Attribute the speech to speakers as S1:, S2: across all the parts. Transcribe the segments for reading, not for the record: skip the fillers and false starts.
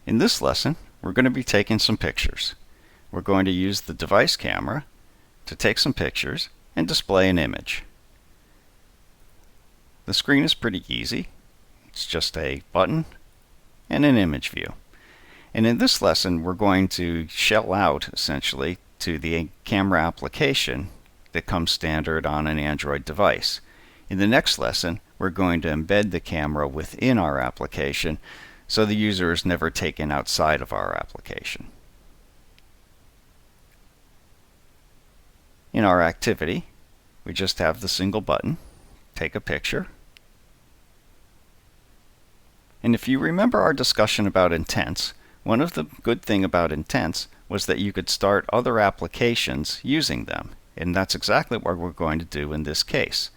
S1: In this lesson, we're going to be taking some pictures. We're going to use the device camera to take some pictures and display an image. The screen is pretty easy. It's just a button and an image view. And in this lesson, we're going to shell out, essentially, to the camera application that comes standard on an Android device. In the next lesson, we're going to embed the camera within our application so the user is never taken outside of our application. In our activity, we just have the single button, take a picture. And if you remember our discussion about intents, one of the good things about intents was that you could start other applications using them. And that's exactly what we're going to do in this case.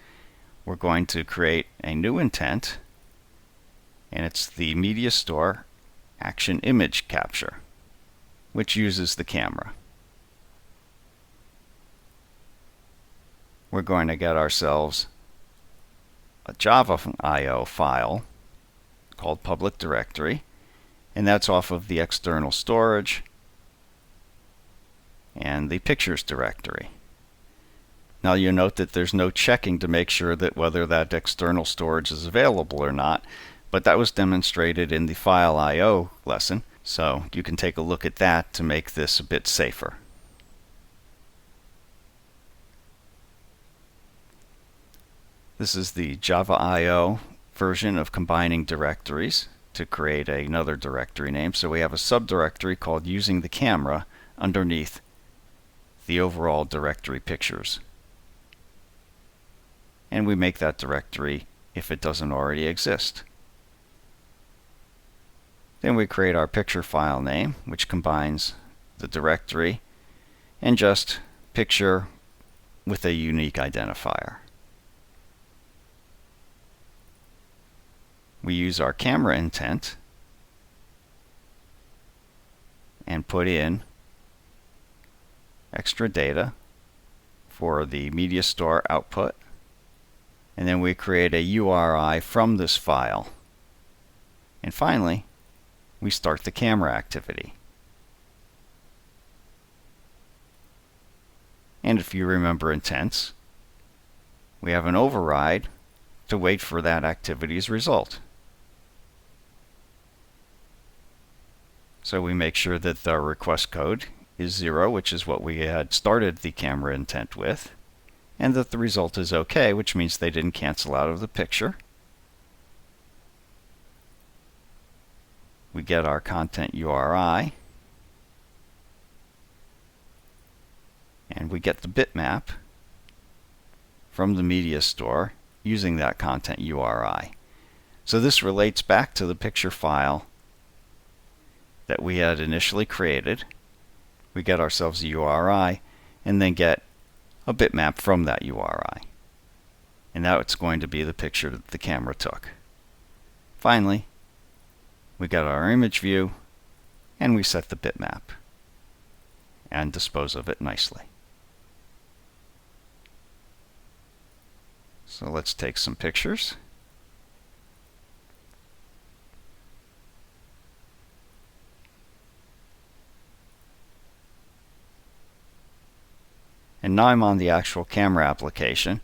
S1: We're going to create a new intent, and it's the Media Store Action Image Capture, which uses the camera. We're going to get ourselves a Java I/O file called public directory, and that's off of the external storage and the pictures directory. Now you'll note that there's no checking to make sure that whether that external storage is available or not, but that was demonstrated in the file I/O lesson, so you can take a look at that to make this a bit safer. This is the Java I/O version of combining directories to create another directory name. So we have a subdirectory called Using the Camera underneath the overall directory Pictures. And we make that directory if it doesn't already exist. Then we create our picture file name, which combines the directory and just picture with a unique identifier. We use our camera intent and put in extra data for the Media Store output, and then we create a URI from this file. And finally, we start the camera activity. And if you remember intents, we have an override to wait for that activity's result. So we make sure that the request code is 0, which is what we had started the camera intent with, and that the result is OK, which means they didn't cancel out of the picture. We get our content URI, and we get the bitmap from the Media Store using that content URI. So this relates back to the picture file that we had initially created. We get ourselves a URI and then get a bitmap from that URI. And now it's going to be the picture that the camera took. Finally, we got our image view and we set the bitmap and dispose of it nicely. So let's take some pictures. And now I'm on the actual camera application.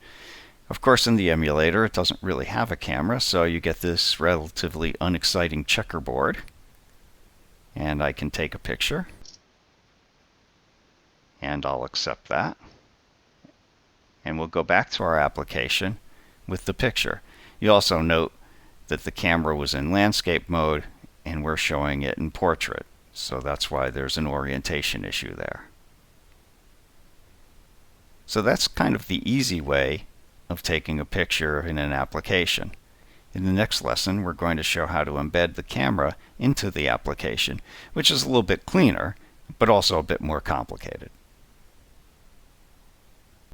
S1: Of course, in the emulator, it doesn't really have a camera, so you get this relatively unexciting checkerboard. And I can take a picture. And I'll accept that. And we'll go back to our application with the picture. You also note that the camera was in landscape mode and we're showing it in portrait. So that's why there's an orientation issue there. So that's kind of the easy way of taking a picture in an application. In the next lesson, we're going to show how to embed the camera into the application, which is a little bit cleaner, but also a bit more complicated.